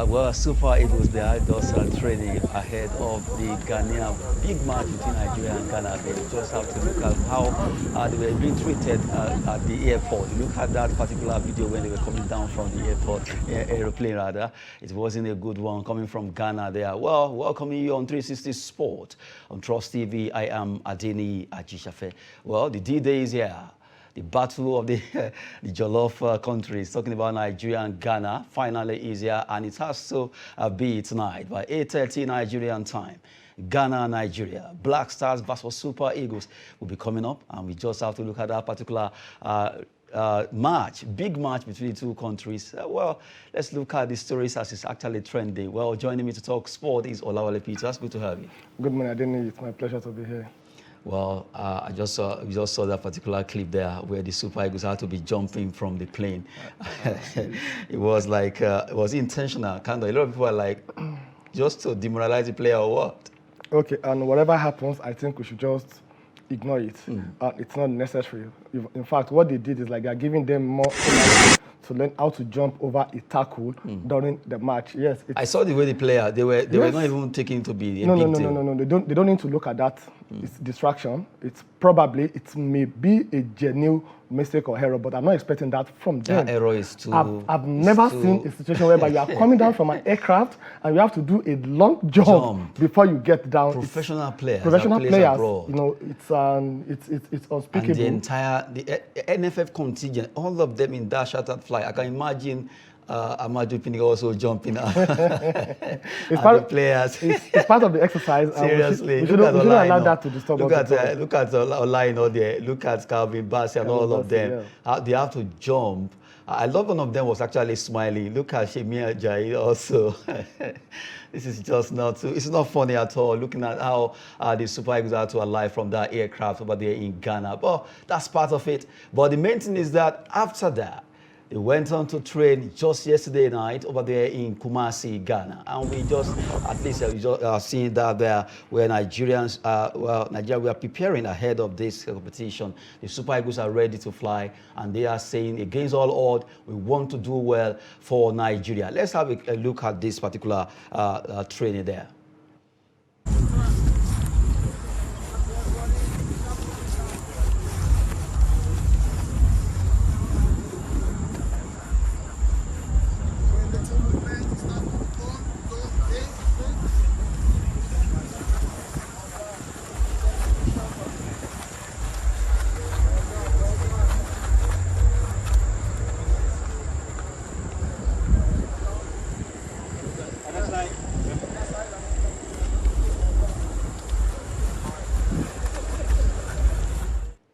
Well, Super Eagles, they are just training ahead of the Ghanaian big match between Nigeria and Ghana. They just have to look at how they were being treated at the airport. Look at that particular video when they were coming down from the airport, aeroplane rather. It wasn't a good one coming from Ghana there. Well, welcoming you on 360 Sport on Trust TV. I am Adeni Ajishafe. Well, the D-Day is here. The battle of the, the Jollof countries, talking about Nigeria and Ghana, finally is here, and it has to be tonight by 8:30 Nigerian time. Ghana and Nigeria, Black Stars versus Super Eagles will be coming up, and we just have to look at that particular match, big match between the two countries. Well, let's look at the stories as it's actually trending. Well, joining me to talk sport is Olawale Peters. Good to have you. Good morning, Adeni. It's my pleasure to be here. Well, we just saw that particular clip there where the Super Eagles had to be jumping from the plane. It was like, it was intentional, kind of. A lot of people are like, just to demoralize the player or what? Okay, and whatever happens, I think we should just ignore it. It's not necessary. In fact, what they did is like they're giving them more to learn how to jump over a tackle during the match. Yes, I saw the way the player they were not even taking to be a big deal. No. They don't need to look at that. It's distraction. It may be a genuine mistake or error, but I'm not expecting that from them. That error is too. I've never seen a situation whereby you are coming down from an aircraft and you have to do a long jump before you get down. Professional players. Professional players. You know, it's unspeakable. And the entire NFF contingent, all of them in that shattered flight. I can imagine Amadou Pinnick also jumping. It's part of players. It's part of the exercise. Seriously, we shouldn't allow that to disturb us. Look at Olaino there. Look at Calvin Bassey and all of them. Yeah. They have to jump. I love one of them was actually smiling. Look at Shemi Ajayi also. This is just not too, it's not funny at all, looking at how the Super Eagles are to alive from that aircraft over there in Ghana. But that's part of it. But the main thing is that after that, they went on to train just yesterday night over there in Kumasi, Ghana. And we just, at least we just seeing that there where Nigerians, Nigeria, we are preparing ahead of this competition. The Super Eagles are ready to fly, and they are saying, against all odds, we want to do well for Nigeria. Let's have a look at this particular training there.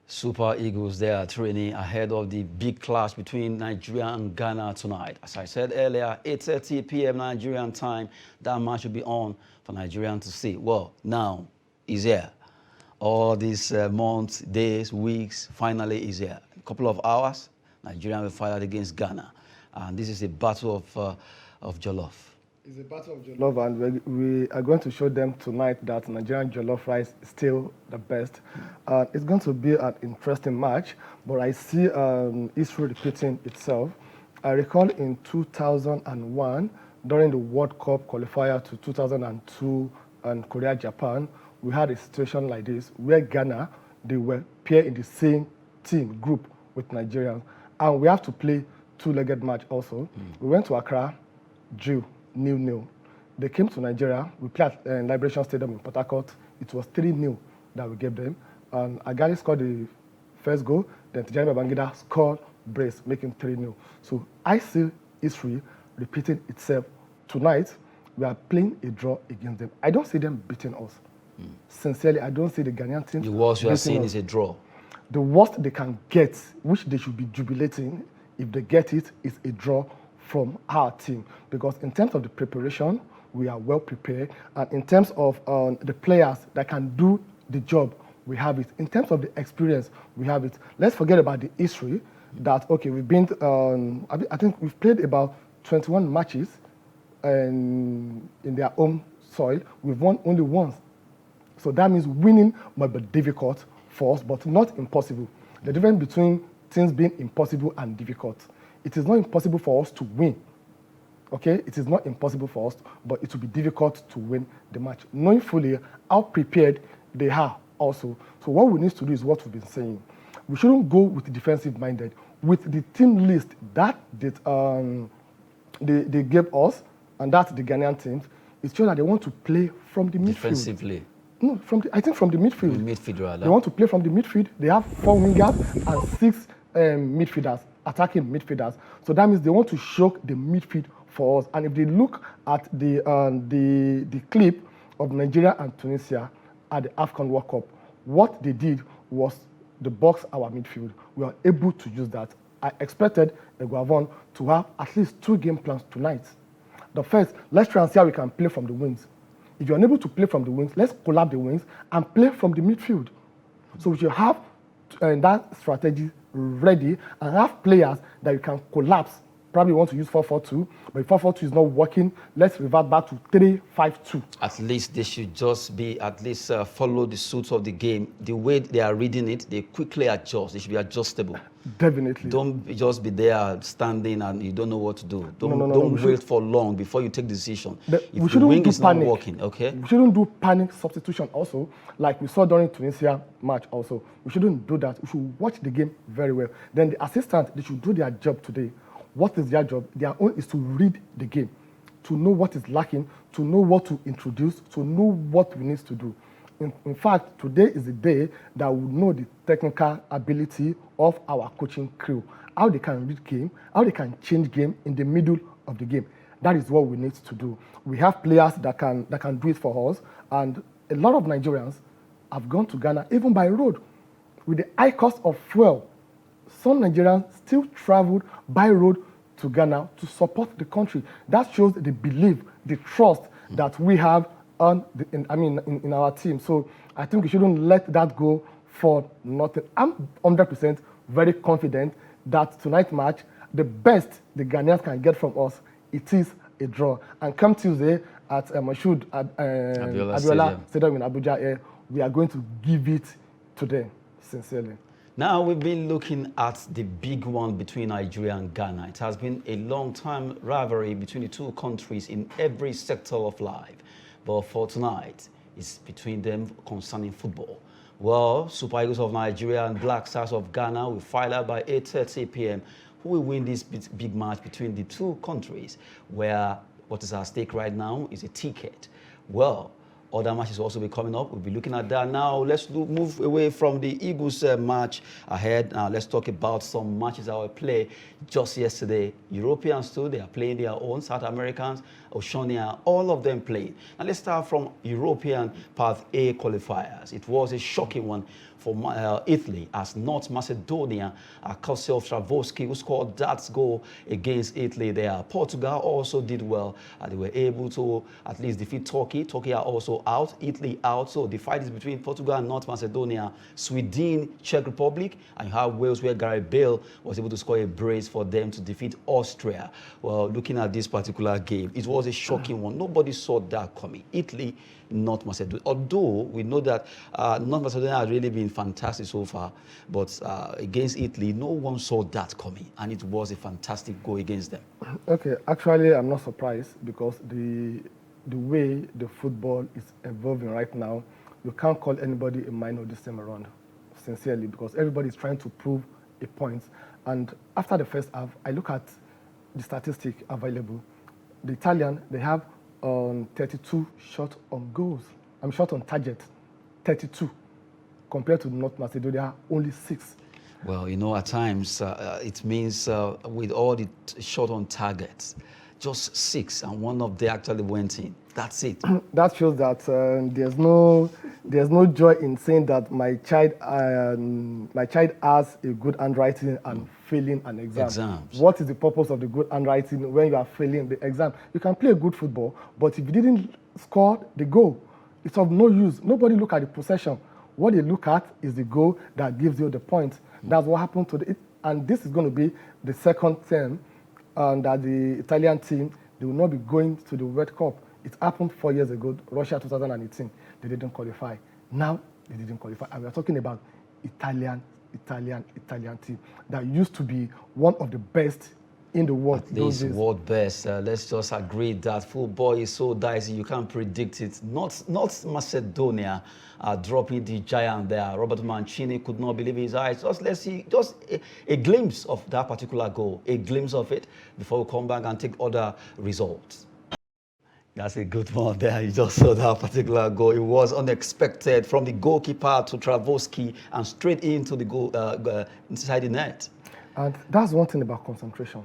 Super Eagles, they are training ahead of the big clash between Nigeria and Ghana tonight. As I said earlier, 8:30 p.m. Nigerian time, that match will be on for Nigerians to see. Well, now is here. All these months, days, weeks, finally is here. A couple of hours, Nigeria will fight out against Ghana. And this is a battle of Jollof. It's a battle of Jollof, and we are going to show them tonight that Nigerian Jollof rice is still the best. It's going to be an interesting match, but I see history repeating itself. I recall in 2001, during the World Cup qualifier to 2002 and Korea, Japan, we had a situation like this where Ghana, they were paired in the same team group with Nigerians, and we have to play two-legged match also. We went to Accra, drew 0-0. They came to Nigeria. We played at Liberation Stadium in Port Harcourt. It was 3-0 that we gave them. And Agali scored the first goal. Then Tijani Babangida scored brace, making 3-0. So I see history repeating itself. Tonight, we are playing a draw against them. I don't see them beating us. Sincerely, I don't see the Ghanaian team. The worst you are seeing is a draw. The worst they can get, which they should be jubilating, if they get it, is a draw from our team, because in terms of the preparation, we are well prepared, and in terms of the players that can do the job, we have it. In terms of the experience, we have it. Let's forget about the history. That okay, we've been. I think we've played about 21 matches, in their own soil. We've won only once, so that means winning might be difficult for us, but not impossible. The difference between things being impossible and difficult. It is not impossible for us to win. Okay, it is not impossible for us, but it will be difficult to win the match, knowing fully how prepared they are also. So what we need to do is what we've been saying. We shouldn't go with the defensive minded. With the team list that they gave us, and that's the Ghanaian teams, it's shows that they want to play from the midfield. Defensively. No, I think from the midfield. The midfield, rather. They want to play from the midfield. They have 4 wingers and 6 midfielders, attacking midfielders. So that means they want to shock the midfield for us. And if they look at the clip of Nigeria and Tunisia at the AFCON World Cup, what they did was the box our midfield. We are able to use that. I expected Eguavon to have at least 2 game plans tonight. The first, let's try and see how we can play from the wings. If you're unable to play from the wings, let's collapse the wings and play from the midfield. So we should have that strategy ready and have players that you can collapse. Probably want to use 4-4-2, but if 4-4-2 is not working, let's revert back to 3-5-2. At least they should just be, follow the suits of the game. The way they are reading it, they quickly adjust. They should be adjustable. Definitely. Don't just be there standing and you don't know what to do. Don't wait for long before you take decision. If the wing is not working, okay? We shouldn't do panic substitution also, like we saw during Tunisia match also. We shouldn't do that. We should watch the game very well. Then the assistant, they should do their job today. What is their job? Their own is to read the game, to know what is lacking, to know what to introduce, to know what we need to do. In fact, today is the day that we know the technical ability of our coaching crew, how they can read game, how they can change game in the middle of the game. That is what we need to do. We have players that can do it for us, and a lot of Nigerians have gone to Ghana even by road. With the high cost of fuel, some Nigerians still traveled by road to Ghana to support the country. That shows the belief, the trust that we have in our team. So I think we shouldn't let that go for nothing. I'm 100% very confident that tonight's match, the best the Ghanaians can get from us, it is a draw. And come Tuesday at Moshood Abiola Stadium in Abuja, we are going to give it to them, sincerely. Now, we've been looking at the big one between Nigeria and Ghana. It has been a long-time rivalry between the two countries in every sector of life. But for tonight, it's between them concerning football. Well, Super Eagles of Nigeria and Black Stars of Ghana will fight out by 8:30 p.m. Who will win this big match between the two countries, where what is at stake right now is a ticket? Well, other matches will also be coming up. We'll be looking at that now. Let's move away from the Eagles match ahead. Now, let's talk about some matches that were played just yesterday. Europeans too, they are playing their own. South Americans, Oceania, all of them playing. Now, let's start from European Path A qualifiers. It was a shocking one for Italy, as North Macedonia, Kostel Stravosky, who scored that goal against Italy there. Portugal also did well. They were able to at least defeat Turkey. Turkey are also out, Italy out. So the fight is between Portugal and North Macedonia, Sweden, Czech Republic, and you have Wales, where Gareth Bale was able to score a brace for them to defeat Austria. Well, looking at this particular game, it was a shocking one. Nobody saw that coming. Italy, North Macedonia. Although we know that North Macedonia has really been fantastic so far, but against Italy, no one saw that coming, and it was a fantastic goal against them. Okay, actually, I'm not surprised, because the way the football is evolving right now, you can't call anybody a minor this time around, sincerely, because everybody is trying to prove a point. And after the first half, I look at the statistic available. The Italian, they have 32 shot on goals. I'm shot on target, 32, compared to North Macedonia, only 6. Well, you know, at times it means with all the shot on targets, just 6, and one of them actually went in. That's it. That shows that there's no joy in saying that my child has a good handwriting and failing an exam. Exams. What is the purpose of the good handwriting when you are failing the exam? You can play good football, but if you didn't score the goal, it's of no use. Nobody look at the possession. What they look at is the goal that gives you the point. That's what happened to and this is going to be the second term that the Italian team, they will not be going to the World Cup. It happened 4 years ago, Russia 2018. They didn't qualify. Now they didn't qualify. And we are talking about Italian team that used to be one of the best in the world. At least world best. Let's just agree that football is so dicey, you can't predict it. Not Macedonia dropping the giant there. Robert Mancini could not believe his eyes. Just let's see, just a glimpse of that particular goal, a glimpse of it before we come back and take other results. That's a good one there. You just saw that particular goal. It was unexpected from the goalkeeper to Travoski and straight into the goal inside the net. And that's one thing about concentration.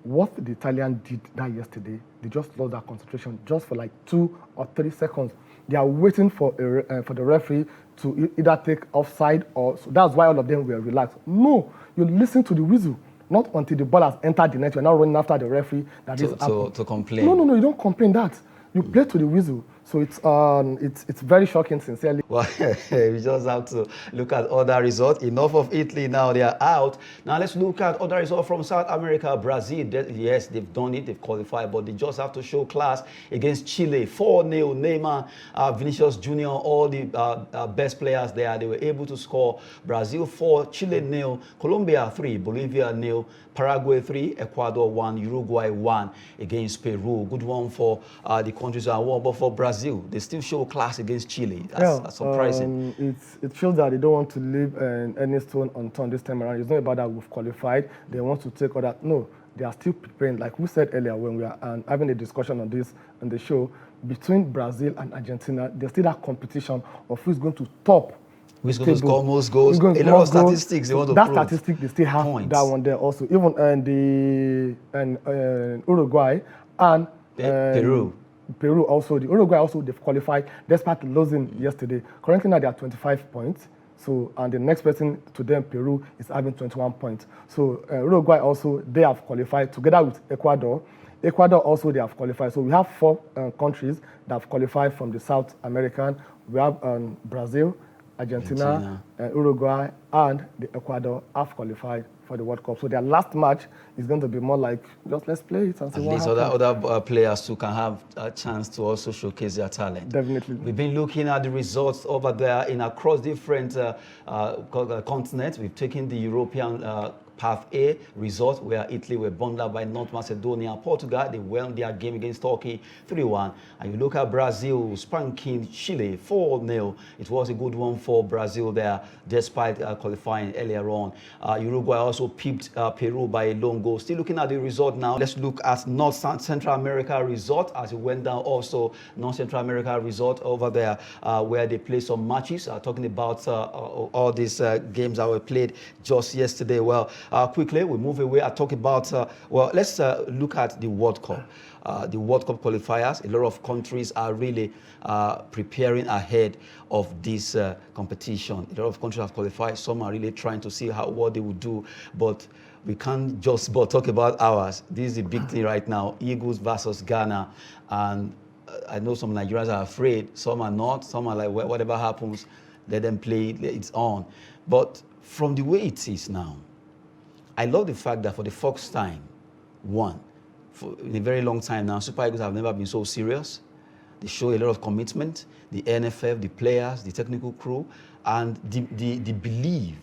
What the Italian did that yesterday, they just lost that concentration just for like 2 or 3 seconds. They are waiting for the referee to either take offside or so that's why all of them were relaxed. No, you listen to the whistle. Not until the ball has entered the net, you're not running after the referee. To complain. No, you don't complain that. You play to the whistle. So it's very shocking, sincerely. Well, we just have to look at other results. Enough of Italy now, they are out. Now let's look at other results from South America. Brazil, yes, they've done it, they've qualified, but they just have to show class against Chile. 4-0, Neymar, Vinicius Jr., all the best players there, they were able to score. Brazil 4, Chile 0, Colombia 3, Bolivia 0, Paraguay 3, Ecuador 1, Uruguay 1 against Peru. Good one for the countries that won, but for Brazil, they still show class against Chile. That's surprising. It shows that they don't want to leave any stone unturned this time around. It's not about that we've qualified. They want to take all that. No, they are still preparing. Like we said earlier when we are having a discussion on this on the show, between Brazil and Argentina, there's still that competition of who's going to top. Who's going to score most goals? A lot of statistics they want to prove. That statistic, they still have points. That one there also. Even Uruguay and Peru also. The Uruguay also, they've qualified despite losing yesterday. Currently now they are 25 points. So, and the next person to them, Peru, is having 21 points. So Uruguay also, they have qualified together with Ecuador. Ecuador also, they have qualified. So we have 4 countries that have qualified from the South American. We have Brazil, Argentina, Uruguay, and the Ecuador have qualified for the World Cup. So their last match is going to be more like, just let's play it and see what happens. At least other players who can have a chance to also showcase their talent. Definitely. We've been looking at the results over there across different continents. We've taken the European Path A result where Italy were bundled by North Macedonia. Portugal, they won their game against Turkey 3-1. And you look at Brazil spanking Chile 4-0. It was a good one for Brazil there, despite qualifying earlier on. Uruguay also pipped Peru by a lone goal. Still looking at the result now. Let's look at North Central America result as it went down. Also, North Central America result over there where they played some matches. Talking about all these games that were played just yesterday. Well, quickly, we move away. I talk about, well, let's look at the World Cup. The World Cup qualifiers. A lot of countries are really preparing ahead of this competition. A lot of countries have qualified. Some are really trying to see what they will do. But we can't just talk about ours. This is the big thing right now. Eagles versus Ghana. And I know some Nigerians are afraid. Some are not. Some are like, whatever happens, let them play. It's on. But from the way it is now, I love the fact that for the first time, in a very long time now, Super Eagles have never been so serious. They show a lot of commitment, the NFF, the players, the technical crew, and the belief,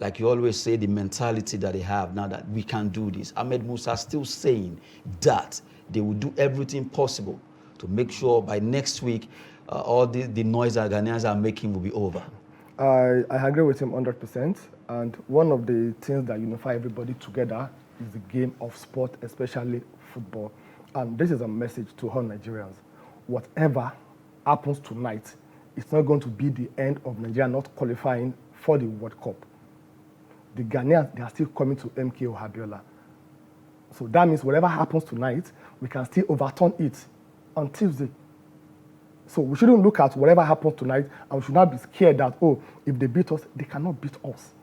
like you always say, the mentality that they have now that we can do this. Ahmed Musa still saying that they will do everything possible to make sure by next week, all the noise that Ghanaians are making will be over. I agree with him 100%. And one of the things that unify everybody together is the game of sport, especially football. And this is a message to all Nigerians. Whatever happens tonight, it's not going to be the end of Nigeria not qualifying for the World Cup. The Ghanaians, they are still coming to MKO Abiola. So that means whatever happens tonight, we can still overturn it on Tuesday. So we shouldn't look at whatever happens tonight and we should not be scared that, oh, if they beat us, they cannot beat us.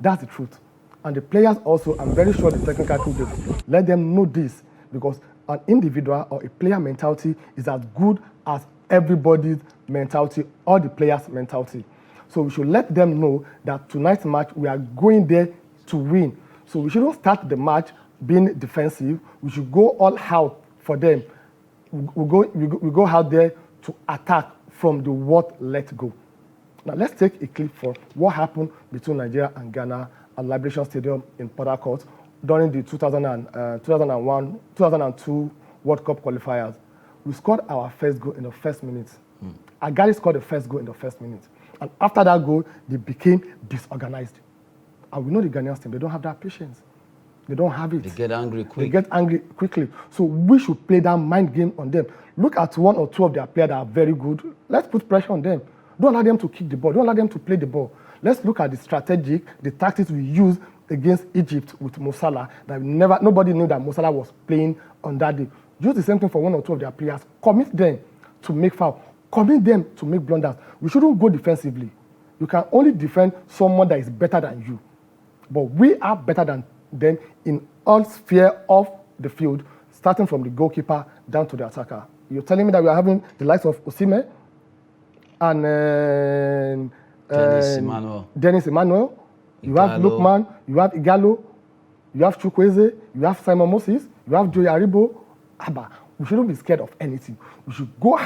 That's the truth. And the players also, I'm very sure the technical crew, let them know this, because an individual or a player mentality is as good as everybody's mentality or the player's mentality. So we should let them know that tonight's match, we are going there to win. So we shouldn't start the match being defensive. We should go all out for them. We go out there to attack from the what let go. Now let's take a clip for what happened between Nigeria and Ghana at Liberation Stadium in Port Harcourt during the 2001, 2002 World Cup qualifiers. We scored our first goal in the first minute. Agari scored the first goal in the first minute. And after that goal, they became disorganized. And we know the Ghanaian team, they don't have that patience. They don't have it. They get angry quick. They get angry quickly. So we should play that mind game on them. Look at one or two of their players that are very good. Let's put pressure on them. Don't allow them to kick the ball. Don't allow them to play the ball. Let's look at the tactics we used against Egypt with Mo Salah. That nobody knew that Mo Salah was playing on that day. Use the same thing for one or two of their players. Commit them to make foul. Commit them to make blunders. We shouldn't go defensively. You can only defend someone that is better than you. But we are better than them in all spheres of the field, starting from the goalkeeper down to the attacker. You're telling me that we are having the likes of Osimhen and Dennis Emmanuel. You have Lookman, you have Igalo, you have Chukwueze, you have Simon Moses, you have Joey Aribo. Abba, we shouldn't be scared of anything. We should go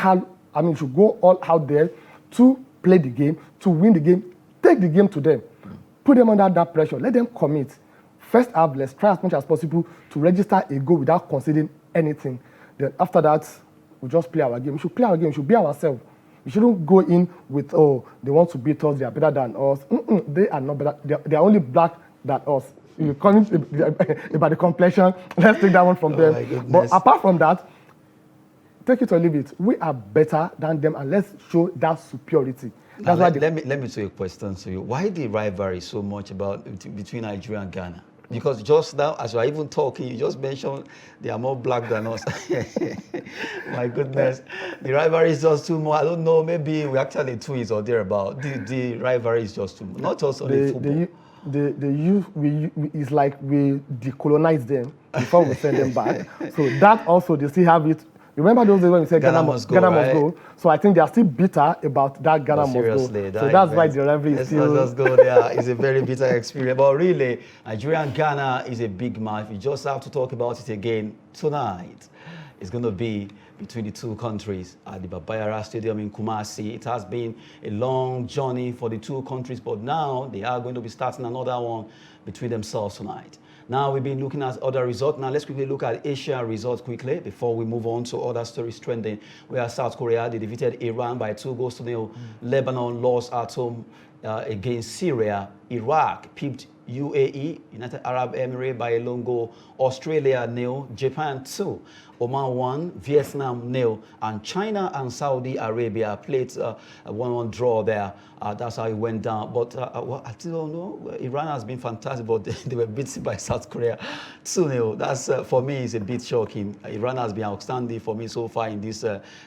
all out there to play the game, to win the game, take the game to them, put them under that pressure, let them commit. First half, let's try as much as possible to register a goal without conceding anything. Then after that, we just play our game. We should play our game. We should be ourselves. We shouldn't go in with, oh, they want to beat us, they are better than us. They are not better. They are only black than us. If you call it about the complexion, let's take that one from them. But apart from that, take it or leave it. We are better than them, and let's show that superiority. That's why let me ask you a question to you. Why the rivalry so much between Nigeria and Ghana? Because just now, as you are even talking, you just mentioned they are more black than us. My goodness. The rivalry is just too much. I don't know, maybe we actually twins or thereabout. The rivalry is just too much. Not just only football. It's like we decolonize them before we send them back. So that also, they still have it. Remember those days when we said Ghana must go? So I think they are still bitter about that Ghana must go. So that's why the rivalry is still... Let's go there. It's a very bitter experience. But really, Nigeria and Ghana is a big match. We just have to talk about it again tonight. It's going to be between the two countries at the Babayara Stadium in Kumasi. It has been a long journey for the two countries, but now they are going to be starting another one between themselves tonight. Now we've been looking at other results. Now let's quickly look at Asia results quickly before we move on to other stories trending. Where South Korea, they defeated Iran by 2-0. Lebanon lost at home against Syria. Iraq pipped UAE, United Arab Emirates, by a lone goal. Australia 0, Japan 2, Oman 1, Vietnam 0, and China and Saudi Arabia played a 1-1 draw there. That's how it went down. But I still don't know. Iran has been fantastic, but they were beaten by South Korea 2-0. That's for me is a bit shocking. Iran has been outstanding for me so far in these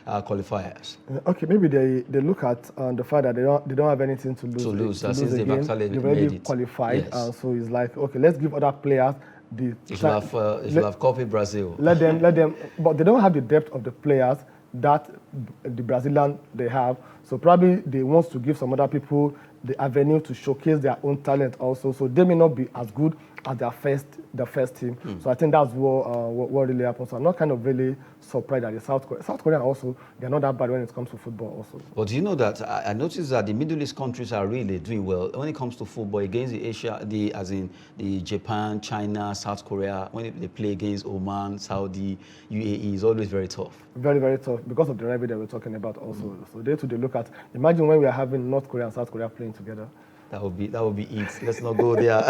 qualifiers. Okay, maybe they look at the fact that they don't have anything to lose. Since they've actually they've already made it. qualified, Yes. So it's like, okay, let's give other players You should have copied Brazil. Let them, but they don't have the depth of the players that the Brazilian they have. So probably they want to give some other people the avenue to showcase their own talent also. So they may not be as good as the first team. So I think that's what really happens. So I'm not kind of really surprised that the South Korean also, they're not that bad when it comes to football also. But do you know that I noticed that the Middle East countries are really doing well when it comes to football against the Asia, as in the Japan, China, South Korea. When they play against Oman, Saudi, UAE, is always very tough. Very, very tough because of the rivalry that we're talking about also. So they look at. Imagine when we are having North Korea and South Korea playing together. That would be it. Let's not go there.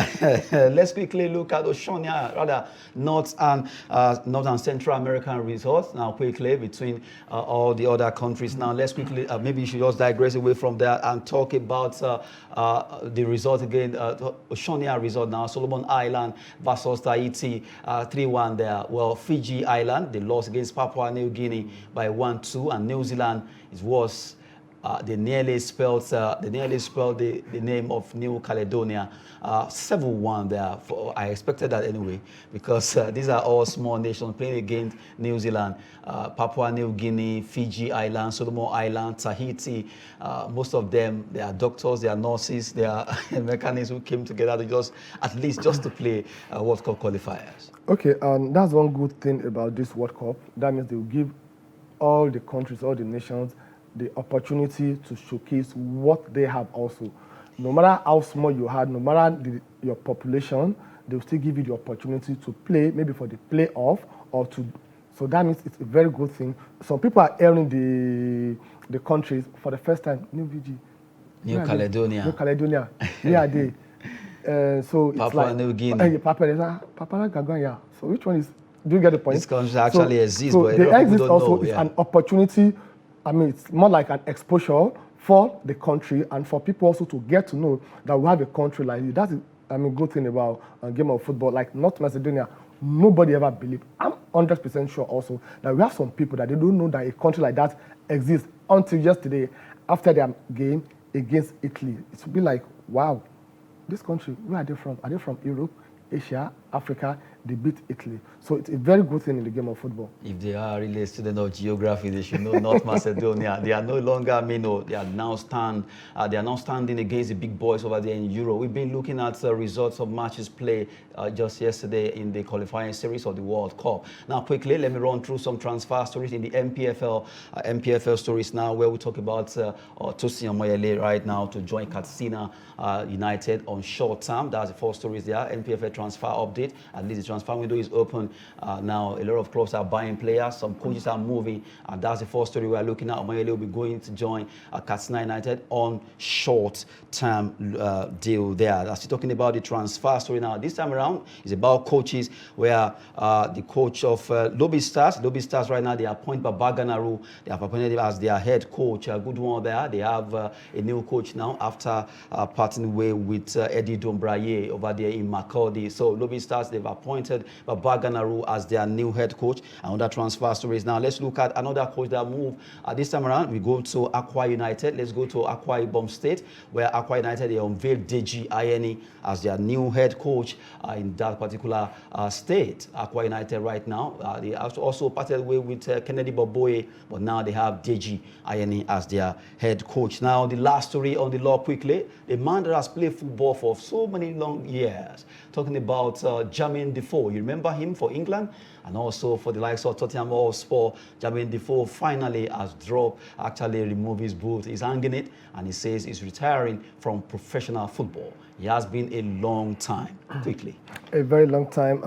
Let's quickly look at Oceania, North and Central American results now quickly between all the other countries. Now let's quickly, maybe you should just digress away from that and talk about the result again. Oceania result now, Solomon Island versus Tahiti, 3-1 there. Well, Fiji Island, they lost against Papua New Guinea by 1-2, and New Zealand is worse. They nearly spelled the name of New Caledonia 7-1 there. I expected that anyway, because these are all small nations playing against New Zealand, Papua New Guinea, Fiji Island, Solomon Island, Tahiti. Most of them, they are doctors, they are nurses, they are mechanics who came together to just to play World Cup qualifiers. Okay, that's one good thing about this World Cup. That means they will give all the countries, all the nations, the opportunity to showcase what they have also. No matter how small you are, no matter your population, they will still give you the opportunity to play, maybe for the playoff or to. So that means it's a very good thing. Some people are airing the countries for the first time. New VG. New Caledonia. New Caledonia. Where are they? So it's Papua like New Guinea. Papua Gagan, yeah. So which one is? Do you get the point? This country actually exists, so but they a lot of exist people don't also. know. It's Yeah. an opportunity. I mean, it's more like an exposure for the country and for people also to get to know that we have a country like this. That's, good thing about a game of football. Like North Macedonia, nobody ever believed. I'm 100% sure also that we have some people that they don't know that a country like that exists until yesterday after their game against Italy. It would be like, wow, this country, where are they from? Are they from Europe, Asia, Africa? They beat Italy. So it's a very good thing in the game of football. If they are really a student of geography, they should know North Macedonia. They are no longer, they are now standing against the big boys over there in Europe. We've been looking at the results of matches played just yesterday in the qualifying series of the World Cup. Now, quickly, let me run through some transfer stories in the MPFL stories now, where we talk about Tosin Omoyele right now to join Katsina United on short term. That's the 4 stories there. MPFL transfer update. At least the transfer window is open now. A lot of clubs are buying players. Some coaches are moving. And that's the 4th story we are looking at. Omoyele will be going to join Katsina United on short-term deal there. That's talking about the transfer story now. This time around is about coaches, where the coach of Lobby Stars right now, they appoint Babaganaru. They have appointed him as their head coach. A good one there. They have a new coach now after parting way with Eddie Dombraye over there in Makurdi. So Lobby Stars, they've appointed Babaganaru as their new head coach. Another transfer stories now. Let's look at another coach that moved. This time around, we go to Akwa United. Let's go to Akwa Ibom State, where Akwa United, they unveiled Deji Ayeni as their new head coach in that particular state. Akwa United right now, they also parted way with Kennedy Boboye, but now they have Deji Ayeni as their head coach. Now, the last story on the law quickly. A man that has played football for so many long years, talking about Jermaine Defoe. You remember him for England and also for the likes of Tottenham Hotspur. Jermaine Defoe finally has actually removed his boot. He's hanging it, and he says he's retiring from professional football. He has been a long time. Quickly. A very long time,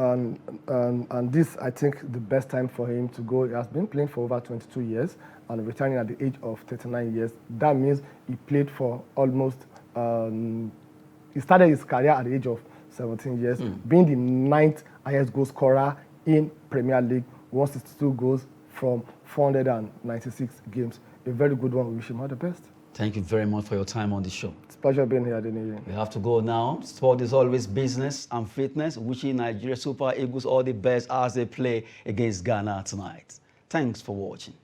and this, I think, the best time for him to go. He has been playing for over 22 years and retiring at the age of 39 years. That means he played for almost, he started his career at the age of 17 years, being the 9th highest goal scorer in Premier League, 162 goals from 496 games. A very good one. We wish him all the best. Thank you very much for your time on the show. It's a pleasure being here, Denise. We have to go now. Sport is always business and fitness. Wishing Nigeria Super Eagles all the best as they play against Ghana tonight. Thanks for watching.